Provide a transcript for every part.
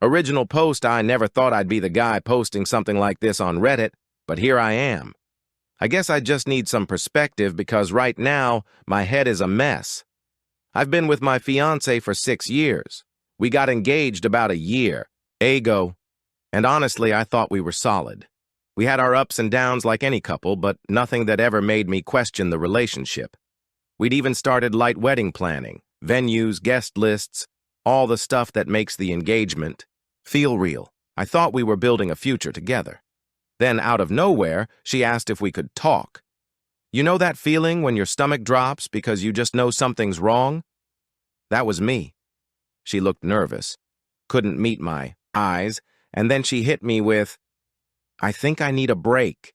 Original post, I never thought I'd be the guy posting something like this on Reddit, but here I am. I guess I just need some perspective because right now, my head is a mess. I've been with my fiancée for 6 years. We got engaged about a year ago, and honestly, I thought we were solid. We had our ups and downs like any couple, but nothing that ever made me question the relationship. We'd even started light wedding planning, venues, guest lists, all the stuff that makes the engagement feel real. I thought we were building a future together. Then, out of nowhere, she asked if we could talk. You know that feeling when your stomach drops because you just know something's wrong? That was me. She looked nervous, couldn't meet my eyes, and then she hit me with, "I think I need a break."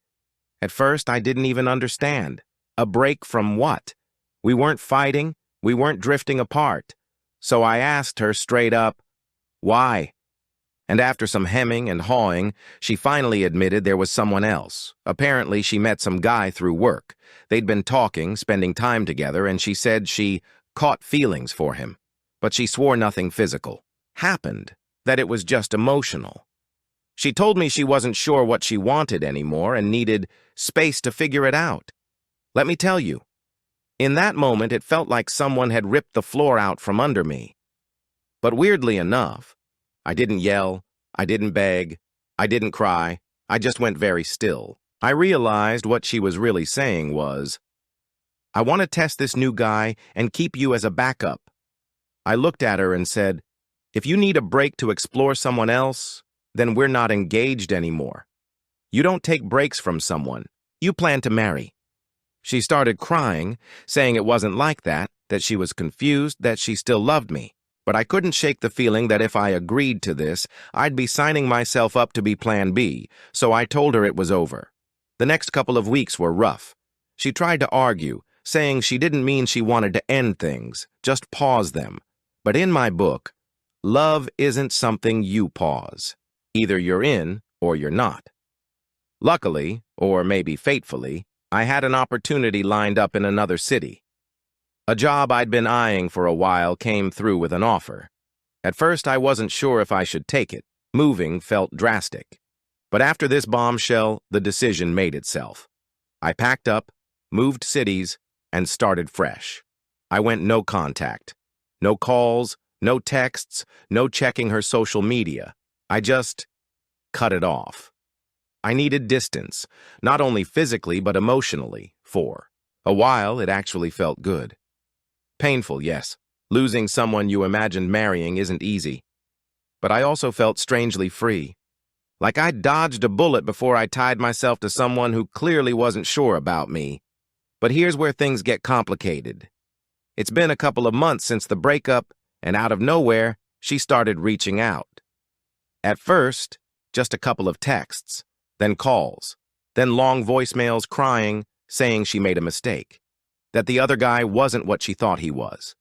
At first, I didn't even understand. A break from what? We weren't fighting, we weren't drifting apart. So I asked her straight up, why? And after some hemming and hawing, she finally admitted there was someone else. Apparently, she met some guy through work. They'd been talking, spending time together, and she said she caught feelings for him. But she swore nothing physical happened, that it was just emotional. She told me she wasn't sure what she wanted anymore and needed space to figure it out. Let me tell you, in that moment, it felt like someone had ripped the floor out from under me. But weirdly enough, I didn't yell, I didn't beg, I didn't cry, I just went very still. I realized what she was really saying was, "I want to test this new guy and keep you as a backup." I looked at her and said, "If you need a break to explore someone else, then we're not engaged anymore. You don't take breaks from someone. You plan to marry." She started crying, saying it wasn't like that she was confused, that she still loved me. But I couldn't shake the feeling that if I agreed to this, I'd be signing myself up to be Plan B, so I told her it was over. The next couple of weeks were rough. She tried to argue, saying she didn't mean she wanted to end things, just pause them. But in my book, love isn't something you pause. Either you're in or you're not. Luckily, or maybe fatefully, I had an opportunity lined up in another city. A job I'd been eyeing for a while came through with an offer. At first, I wasn't sure if I should take it. Moving felt drastic. But after this bombshell, the decision made itself. I packed up, moved cities, and started fresh. I went no contact. No calls, no texts, no checking her social media. I just cut it off. I needed distance, not only physically but emotionally, for a while it actually felt good. Painful, yes. Losing someone you imagined marrying isn't easy. But I also felt strangely free. Like I'd dodged a bullet before I tied myself to someone who clearly wasn't sure about me. But here's where things get complicated. It's been a couple of months since the breakup, and out of nowhere, she started reaching out. At first, just a couple of texts, then calls, then long voicemails crying, saying she made a mistake, that the other guy wasn't what she thought he was,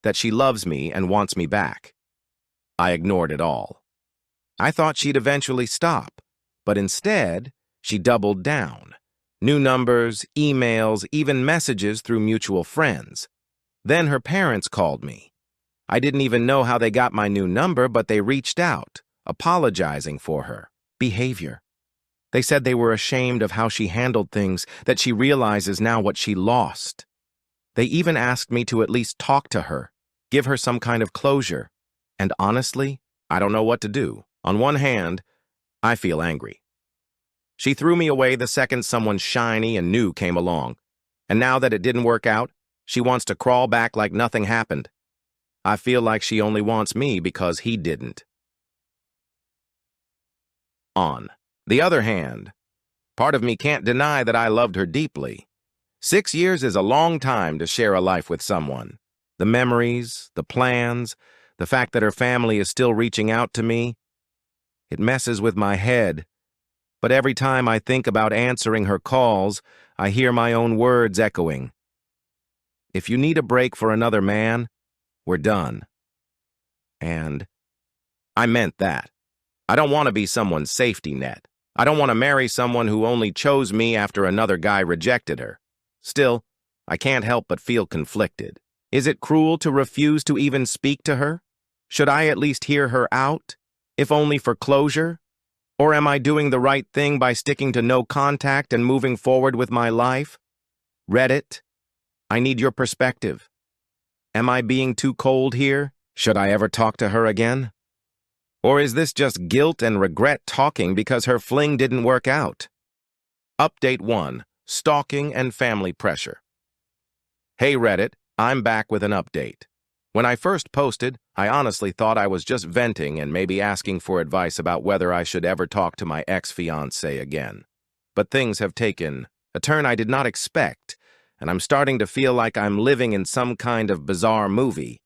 that she loves me and wants me back. I ignored it all. I thought she'd eventually stop, but instead, she doubled down. New numbers, emails, even messages through mutual friends. Then her parents called me. I didn't even know how they got my new number, but they reached out, apologizing for her behavior. They said they were ashamed of how she handled things, that she realizes now what she lost. They even asked me to at least talk to her, give her some kind of closure. And honestly, I don't know what to do. On one hand, I feel angry. She threw me away the second someone shiny and new came along. And now that it didn't work out, she wants to crawl back like nothing happened. I feel like she only wants me because he didn't. On the other hand, part of me can't deny that I loved her deeply. 6 years is a long time to share a life with someone. The memories, the plans, the fact that her family is still reaching out to me, it messes with my head. But every time I think about answering her calls, I hear my own words echoing. If you need a break for another man, we're done. And I meant that. I don't want to be someone's safety net. I don't want to marry someone who only chose me after another guy rejected her. Still, I can't help but feel conflicted. Is it cruel to refuse to even speak to her? Should I at least hear her out? if only for closure? Or am I doing the right thing by sticking to no contact and moving forward with my life? Reddit, I need your perspective. Am I being too cold here? Should I ever talk to her again? Or is this just guilt and regret talking because her fling didn't work out? Update 1. Stalking and family pressure. Hey Reddit, I'm back with an update. When I first posted, I honestly thought I was just venting and maybe asking for advice about whether I should ever talk to my ex-fiancée again. But things have taken a turn I did not expect, and I'm starting to feel like I'm living in some kind of bizarre movie.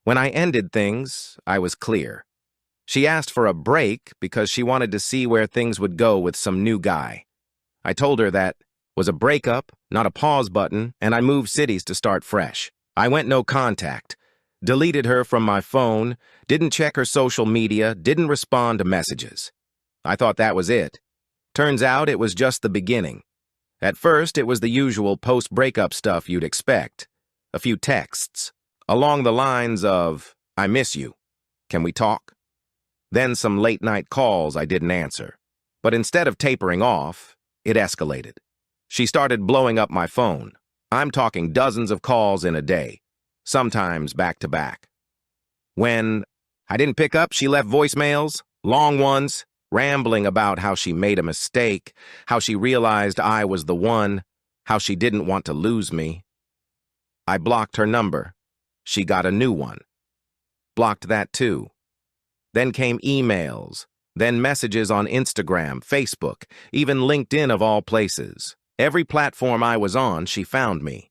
When I ended things, I was clear. She asked for a break because she wanted to see where things would go with some new guy. I told her that was a breakup, not a pause button, and I moved cities to start fresh. I went no contact, deleted her from my phone, didn't check her social media, didn't respond to messages. I thought that was it. Turns out it was just the beginning. At first, it was the usual post-breakup stuff you'd expect. A few texts, along the lines of, "I miss you. Can we talk?" Then some late-night calls I didn't answer. But instead of tapering off, it escalated. She started blowing up my phone. I'm talking dozens of calls in a day, sometimes back-to-back. When I didn't pick up, she left voicemails, long ones, rambling about how she made a mistake, how she realized I was the one, how she didn't want to lose me. I blocked her number. She got a new one. Blocked that too. Then came emails, then messages on Instagram, Facebook, even LinkedIn of all places. Every platform I was on, she found me.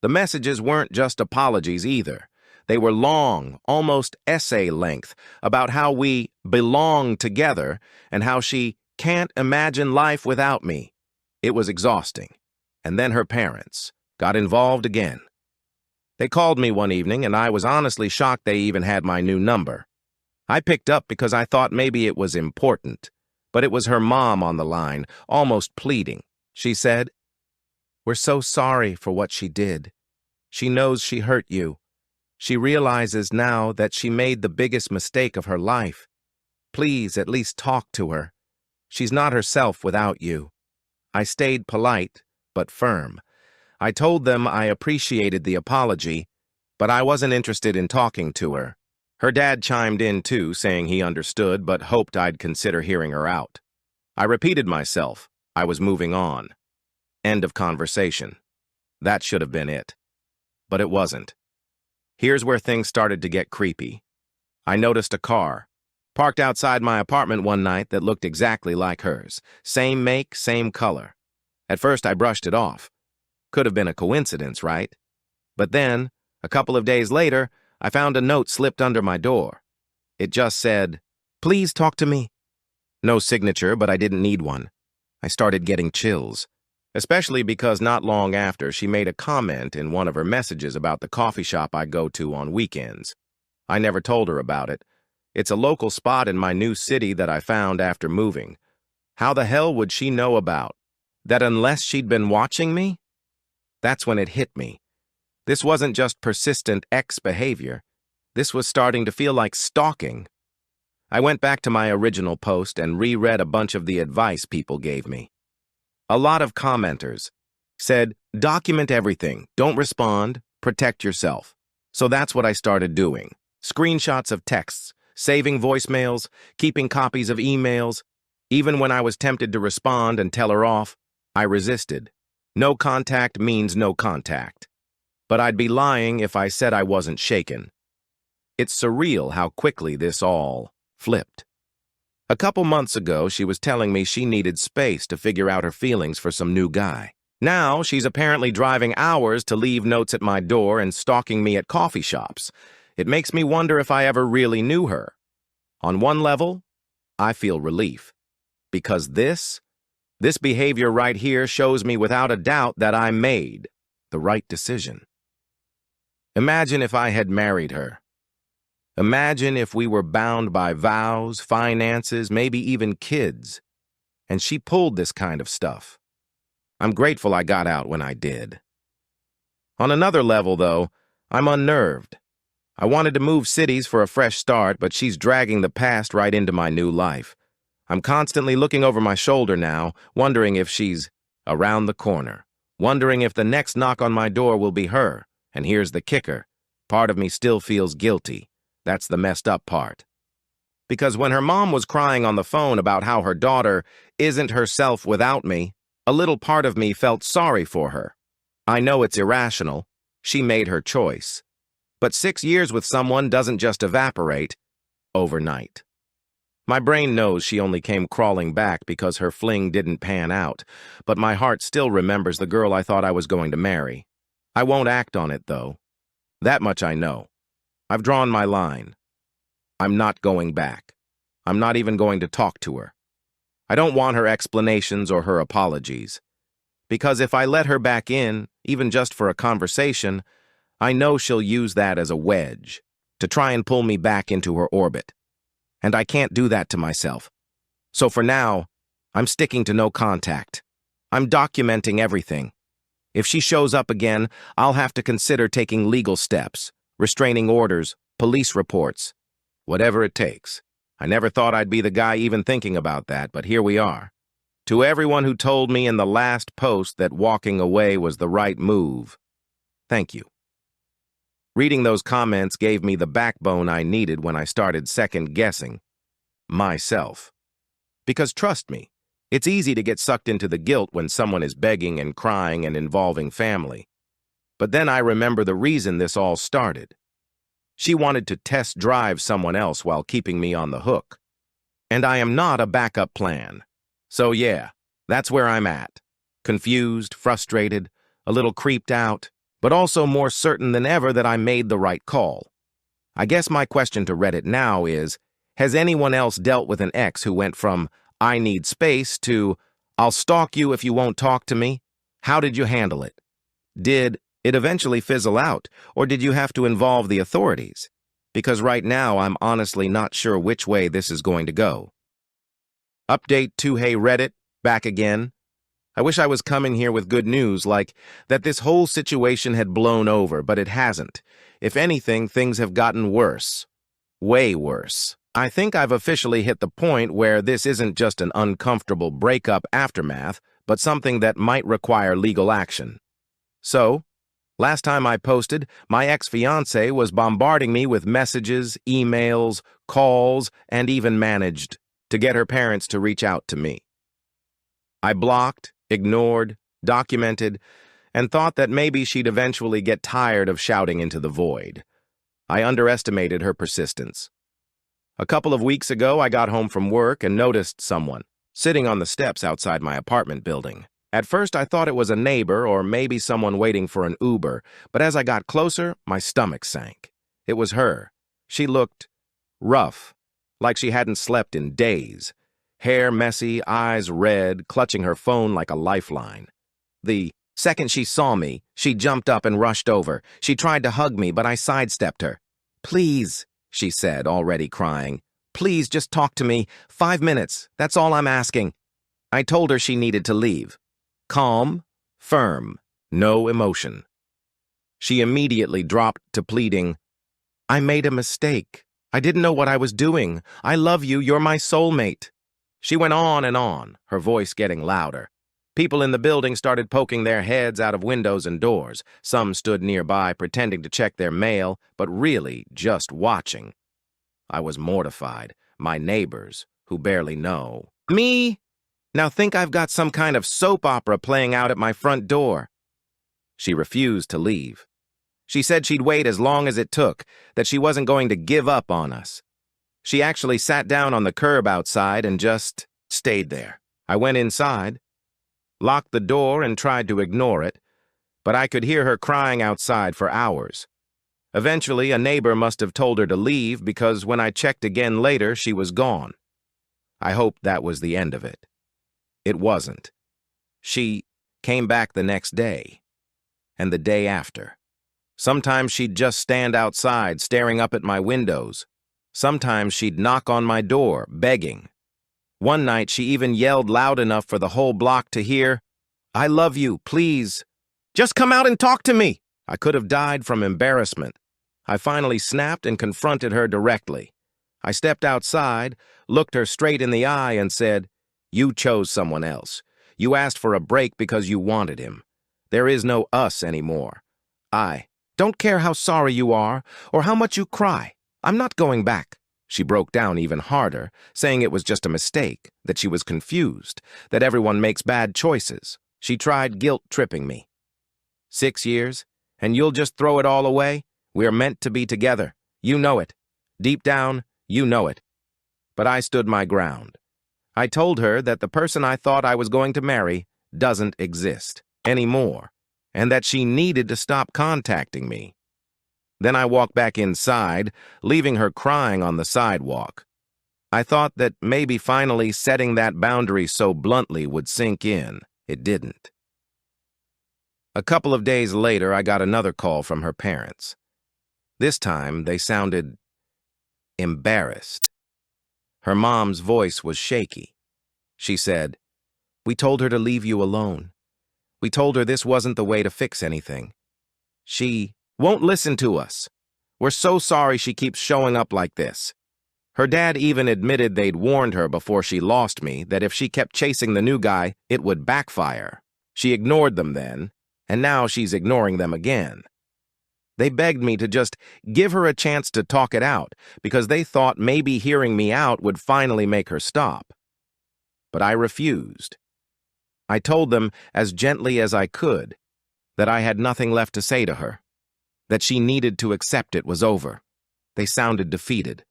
The messages weren't just apologies either. They were long, almost essay length, about how we belong together and how she can't imagine life without me. It was exhausting. And then her parents got involved again. They called me one evening, and I was honestly shocked they even had my new number. I picked up because I thought maybe it was important, but it was her mom on the line, almost pleading. She said, "We're so sorry for what she did. She knows she hurt you. She realizes now that she made the biggest mistake of her life. Please at least talk to her. She's not herself without you." I stayed polite, but firm. I told them I appreciated the apology, but I wasn't interested in talking to her. Her dad chimed in too, saying he understood, but hoped I'd consider hearing her out. I repeated myself. I was moving on. End of conversation. That should have been it. But it wasn't. Here's where things started to get creepy. I noticed a car, parked outside my apartment one night that looked exactly like hers. Same make, same color. At first I brushed it off. Could have been a coincidence, right? But then, a couple of days later, I found a note slipped under my door. It just said, "Please talk to me." No signature, but I didn't need one. I started getting chills, especially because not long after she made a comment in one of her messages about the coffee shop I go to on weekends. I never told her about it. It's a local spot in my new city that I found after moving. How the hell would she know about that unless she'd been watching me? That's when it hit me. This wasn't just persistent ex behavior. This was starting to feel like stalking. I went back to my original post and reread a bunch of the advice people gave me. A lot of commenters said, document everything, don't respond, protect yourself. So that's what I started doing. Screenshots of texts, saving voicemails, keeping copies of emails. Even when I was tempted to respond and tell her off, I resisted. No contact means no contact. But I'd be lying if I said I wasn't shaken. It's surreal how quickly this all flipped. A couple months ago, she was telling me she needed space to figure out her feelings for some new guy. Now, she's apparently driving hours to leave notes at my door and stalking me at coffee shops. It makes me wonder if I ever really knew her. On one level, I feel relief. Because this behavior right here shows me without a doubt that I made the right decision. Imagine if I had married her. Imagine if we were bound by vows, finances, maybe even kids, and she pulled this kind of stuff. I'm grateful I got out when I did. On another level, though, I'm unnerved. I wanted to move cities for a fresh start, but she's dragging the past right into my new life. I'm constantly looking over my shoulder now, wondering if she's around the corner, wondering if the next knock on my door will be her. And here's the kicker. Part of me still feels guilty. That's the messed up part. Because when her mom was crying on the phone about how her daughter isn't herself without me, a little part of me felt sorry for her. I know it's irrational. She made her choice. But 6 years with someone doesn't just evaporate overnight. My brain knows she only came crawling back because her fling didn't pan out, but my heart still remembers the girl I thought I was going to marry. I won't act on it, though. That much I know. I've drawn my line. I'm not going back. I'm not even going to talk to her. I don't want her explanations or her apologies. Because if I let her back in, even just for a conversation, I know she'll use that as a wedge to try and pull me back into her orbit. And I can't do that to myself. So for now, I'm sticking to no contact. I'm documenting everything. If she shows up again, I'll have to consider taking legal steps, restraining orders, police reports, whatever it takes. I never thought I'd be the guy even thinking about that, but here we are. To everyone who told me in the last post that walking away was the right move, thank you. Reading those comments gave me the backbone I needed when I started second-guessing myself. Because trust me, it's easy to get sucked into the guilt when someone is begging and crying and involving family. But then I remember the reason this all started. She wanted to test drive someone else while keeping me on the hook. And I am not a backup plan. So yeah, that's where I'm at. Confused, frustrated, a little creeped out, but also more certain than ever that I made the right call. I guess my question to Reddit now is, has anyone else dealt with an ex who went from, I need space to, I'll stalk you if you won't talk to me? How did you handle it? Did it eventually fizzle out, or did you have to involve the authorities? Because right now I'm honestly not sure which way this is going to go. Update to Hey Reddit, back again. I wish I was coming here with good news, like that this whole situation had blown over, but it hasn't. If anything, things have gotten worse. Way worse. I think I've officially hit the point where this isn't just an uncomfortable breakup aftermath, but something that might require legal action. So, last time I posted, my ex-fiancée was bombarding me with messages, emails, calls, and even managed to get her parents to reach out to me. I blocked, ignored, documented, and thought that maybe she'd eventually get tired of shouting into the void. I underestimated her persistence. A couple of weeks ago, I got home from work and noticed someone sitting on the steps outside my apartment building. At first, I thought it was a neighbor or maybe someone waiting for an Uber, but as I got closer, my stomach sank. It was her. She looked rough, like she hadn't slept in days. Hair messy, eyes red, clutching her phone like a lifeline. The second she saw me, she jumped up and rushed over. She tried to hug me, but I sidestepped her. "Please," she said, already crying. "Please just talk to me. 5 minutes, that's all I'm asking." I told her she needed to leave. Calm, firm, no emotion. She immediately dropped to pleading, "I made a mistake. I didn't know what I was doing. I love you, you're my soulmate." She went on, her voice getting louder. People in the building started poking their heads out of windows and doors. Some stood nearby pretending to check their mail, but really just watching. I was mortified. My neighbors, who barely know me, now think I've got some kind of soap opera playing out at my front door. She refused to leave. She said she'd wait as long as it took, that she wasn't going to give up on us. She actually sat down on the curb outside and just stayed there. I went inside, locked the door and tried to ignore it, but I could hear her crying outside for hours. Eventually, a neighbor must have told her to leave because when I checked again later, she was gone. I hoped that was the end of it. It wasn't. She came back the next day, and the day after. Sometimes she'd just stand outside, staring up at my windows. Sometimes she'd knock on my door, begging. One night, she even yelled loud enough for the whole block to hear, "I love you, please. Just come out and talk to me." I could have died from embarrassment. I finally snapped and confronted her directly. I stepped outside, looked her straight in the eye, and said, "You chose someone else. You asked for a break because you wanted him. There is no us anymore. I don't care how sorry you are or how much you cry. I'm not going back." She broke down even harder, saying it was just a mistake, that she was confused, that everyone makes bad choices. She tried guilt-tripping me. 6 years, and you'll just throw it all away? We're meant to be together. You know it. Deep down, you know it. But I stood my ground. I told her that the person I thought I was going to marry doesn't exist anymore, and that she needed to stop contacting me. Then I walked back inside, leaving her crying on the sidewalk. I thought that maybe finally setting that boundary so bluntly would sink in. It didn't. A couple of days later, I got another call from her parents. This time, they sounded embarrassed. Her mom's voice was shaky. She said, "We told her to leave you alone. We told her this wasn't the way to fix anything. She won't listen to us. We're so sorry she keeps showing up like this." Her dad even admitted they'd warned her before she lost me that if she kept chasing the new guy, it would backfire. She ignored them then, and now she's ignoring them again. They begged me to just give her a chance to talk it out because they thought maybe hearing me out would finally make her stop. But I refused. I told them as gently as I could that I had nothing left to say to her, that she needed to accept it was over. They sounded defeated.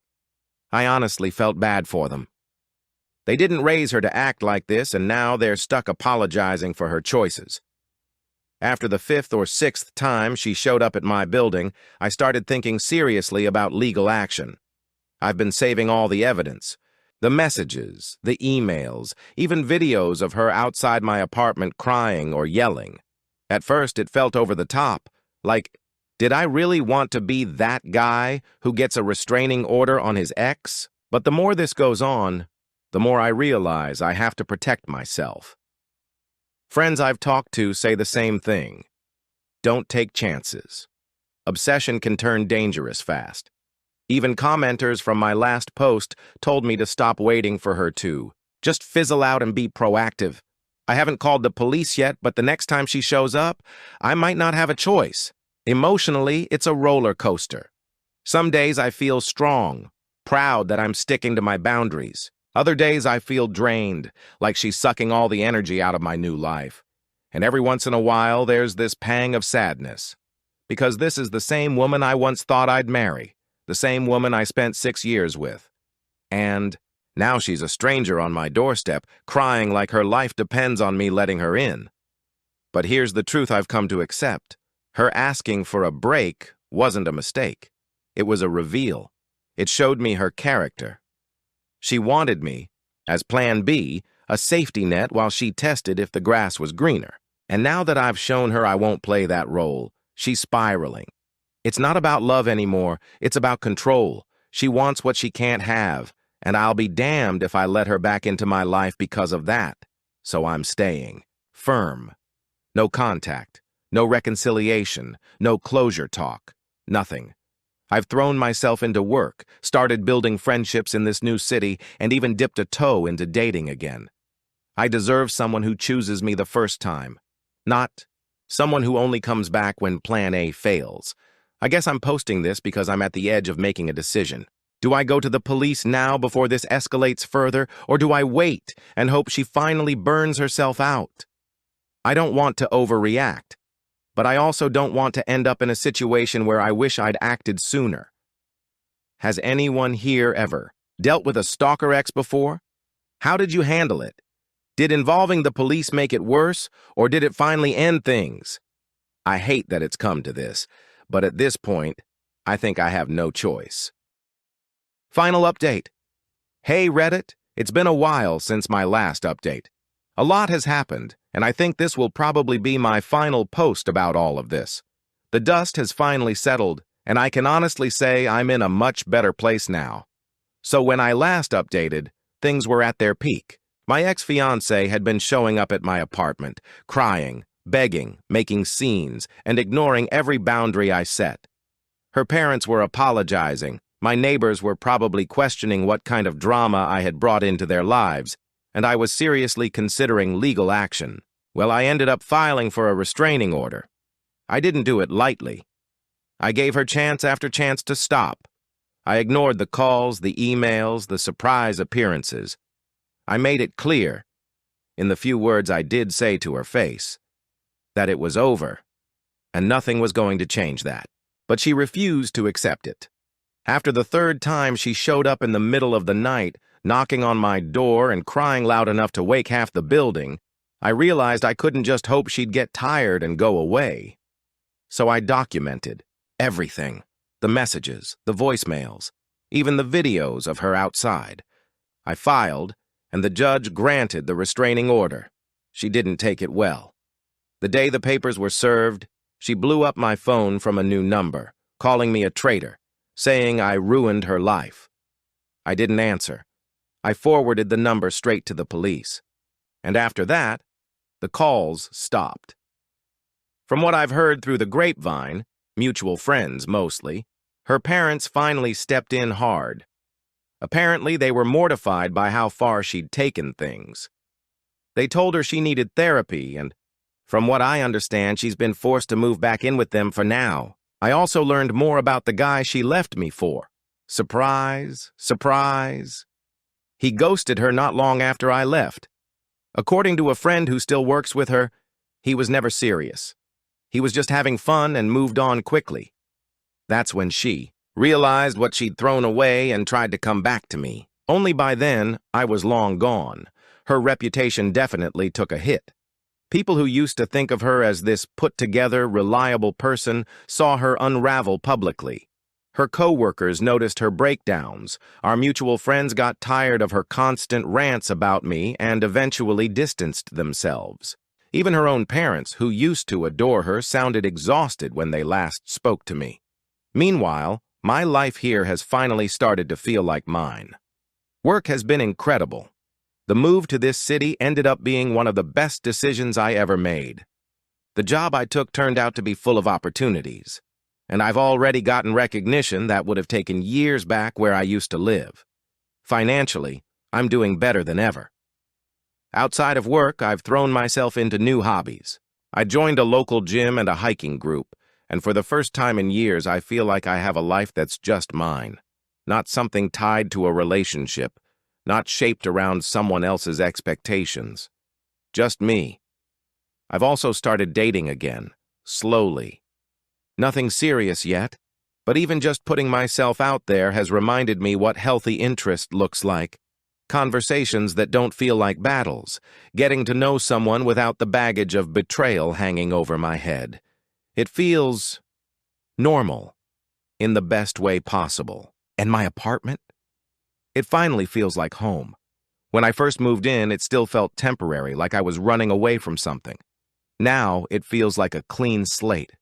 I honestly felt bad for them. They didn't raise her to act like this, and now they're stuck apologizing for her choices. After the 5th or 6th time she showed up at my building, I started thinking seriously about legal action. I've been saving all the evidence. The messages, the emails, even videos of her outside my apartment crying or yelling. At first, it felt over the top, like, did I really want to be that guy who gets a restraining order on his ex? But the more this goes on, the more I realize I have to protect myself. Friends I've talked to say the same thing. Don't take chances. Obsession can turn dangerous fast. Even commenters from my last post told me to stop waiting for her to. Just fizzle out and be proactive. I haven't called the police yet, but the next time she shows up, I might not have a choice. Emotionally, it's a roller coaster. Some days I feel strong, proud that I'm sticking to my boundaries. Other days I feel drained, like she's sucking all the energy out of my new life. And every once in a while, there's this pang of sadness. Because this is the same woman I once thought I'd marry, the same woman I spent 6 years with. And now she's a stranger on my doorstep, crying like her life depends on me letting her in. But here's the truth I've come to accept. Her asking for a break wasn't a mistake. It was a reveal. It showed me her character. She wanted me, as Plan B, a safety net while she tested if the grass was greener. And now that I've shown her I won't play that role, she's spiraling. It's not about love anymore, it's about control. She wants what she can't have, and I'll be damned if I let her back into my life because of that. So I'm staying. Firm. No contact. No reconciliation. No closure talk. Nothing. I've thrown myself into work, started building friendships in this new city, and even dipped a toe into dating again. I deserve someone who chooses me the first time, not someone who only comes back when Plan A fails. I guess I'm posting this because I'm at the edge of making a decision. Do I go to the police now before this escalates further, or do I wait and hope she finally burns herself out? I don't want to overreact, but I also don't want to end up in a situation where I wish I'd acted sooner. Has anyone here ever dealt with a stalker ex before? How did you handle it? Did involving the police make it worse, or did it finally end things? I hate that it's come to this, but at this point, I think I have no choice. Final update. Hey Reddit, it's been a while since my last update. A lot has happened, and I think this will probably be my final post about all of this. The dust has finally settled, and I can honestly say I'm in a much better place now. So when I last updated, things were at their peak. My ex-fiancée had been showing up at my apartment, crying, begging, making scenes, and ignoring every boundary I set. Her parents were apologizing. My neighbors were probably questioning what kind of drama I had brought into their lives, and I was seriously considering legal action. Well, I ended up filing for a restraining order. I didn't do it lightly. I gave her chance after chance to stop. I ignored the calls, the emails, the surprise appearances. I made it clear, in the few words I did say to her face, that it was over, and nothing was going to change that. But she refused to accept it. After the third time, she showed up in the middle of the night, knocking on my door and crying loud enough to wake half the building. I realized I couldn't just hope she'd get tired and go away. So I documented everything, the messages, the voicemails, even the videos of her outside. I filed, and the judge granted the restraining order. She didn't take it well. The day the papers were served, she blew up my phone from a new number, calling me a traitor, saying I ruined her life. I didn't answer. I forwarded the number straight to the police. And after that, the calls stopped. From what I've heard through the grapevine, mutual friends mostly, her parents finally stepped in hard. Apparently, they were mortified by how far she'd taken things. They told her she needed therapy, and from what I understand, she's been forced to move back in with them for now. I also learned more about the guy she left me for. Surprise, surprise. He ghosted her not long after I left. According to a friend who still works with her, he was never serious. He was just having fun and moved on quickly. That's when she realized what she'd thrown away and tried to come back to me. Only by then, I was long gone. Her reputation definitely took a hit. People who used to think of her as this put-together, reliable person saw her unravel publicly. Her co-workers noticed her breakdowns. Our mutual friends got tired of her constant rants about me and eventually distanced themselves. Even her own parents, who used to adore her, sounded exhausted when they last spoke to me. Meanwhile, my life here has finally started to feel like mine. Work has been incredible. The move to this city ended up being one of the best decisions I ever made. The job I took turned out to be full of opportunities, and I've already gotten recognition that would have taken years back where I used to live. Financially, I'm doing better than ever. Outside of work, I've thrown myself into new hobbies. I joined a local gym and a hiking group, and for the first time in years, I feel like I have a life that's just mine, not something tied to a relationship, not shaped around someone else's expectations. Just me. I've also started dating again, slowly. Nothing serious yet, but even just putting myself out there has reminded me what healthy interest looks like. Conversations that don't feel like battles, getting to know someone without the baggage of betrayal hanging over my head. It feels normal, in the best way possible. And my apartment? It finally feels like home. When I first moved in, it still felt temporary, like I was running away from something. Now, it feels like a clean slate.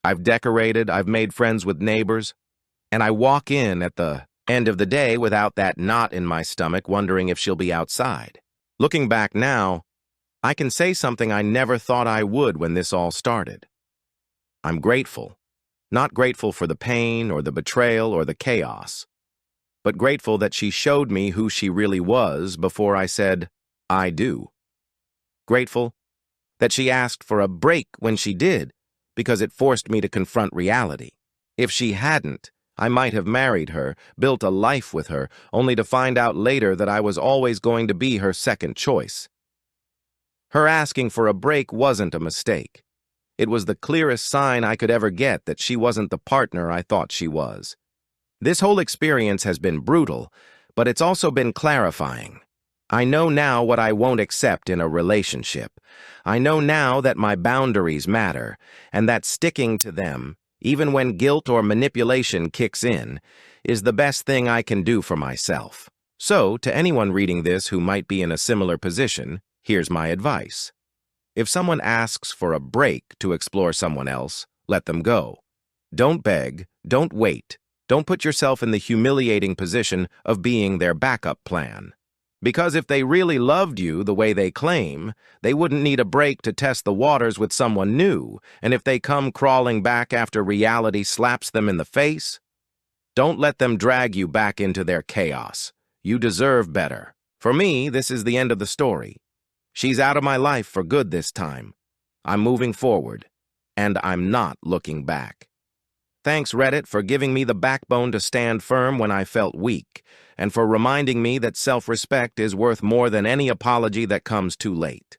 I've decorated, I've made friends with neighbors, and I walk in at the end of the day without that knot in my stomach wondering if she'll be outside. Looking back now, I can say something I never thought I would when this all started. I'm grateful. Not grateful for the pain or the betrayal or the chaos, but grateful that she showed me who she really was before I said, I do. Grateful that she asked for a break when she did, because it forced me to confront reality. If she hadn't, I might have married her, built a life with her, only to find out later that I was always going to be her second choice. Her asking for a break wasn't a mistake. It was the clearest sign I could ever get that she wasn't the partner I thought she was. This whole experience has been brutal, but it's also been clarifying. I know now what I won't accept in a relationship. I know now that my boundaries matter, and that sticking to them, even when guilt or manipulation kicks in, is the best thing I can do for myself. So, to anyone reading this who might be in a similar position, here's my advice. If someone asks for a break to explore someone else, let them go. Don't beg, don't wait, don't put yourself in the humiliating position of being their backup plan. Because if they really loved you the way they claim, they wouldn't need a break to test the waters with someone new, and if they come crawling back after reality slaps them in the face, don't let them drag you back into their chaos. You deserve better. For me, this is the end of the story. She's out of my life for good this time. I'm moving forward, and I'm not looking back. Thanks, Reddit, for giving me the backbone to stand firm when I felt weak, and for reminding me that self-respect is worth more than any apology that comes too late.